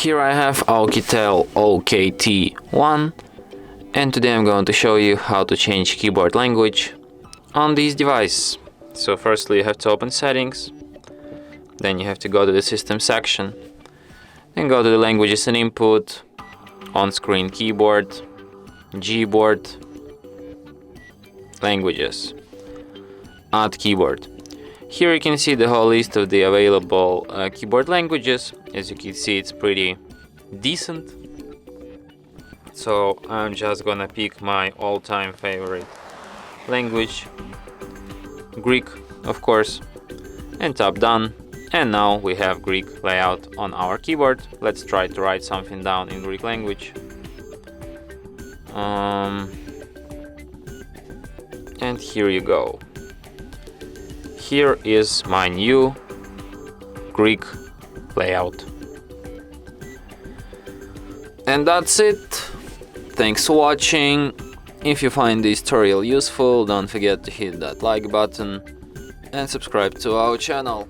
Here I have OUKITEL OKT1, and today I'm going to show you how to change keyboard language on this device. So firstly you have to open settings, then you have to go to the system section, then go to the languages and input, on-screen keyboard, Gboard, languages, add keyboard. Here you can see the whole list of the available keyboard languages. As you can see, it's pretty decent. So I'm just gonna pick my all-time favorite language, Greek of course, and tap done. And now we have Greek layout on our keyboard. Let's try to write something down in Greek language. And here you go. Here is my new Greek layout. And that's it. Thanks for watching. If you find this tutorial useful, don't forget to hit that like button and subscribe to our channel.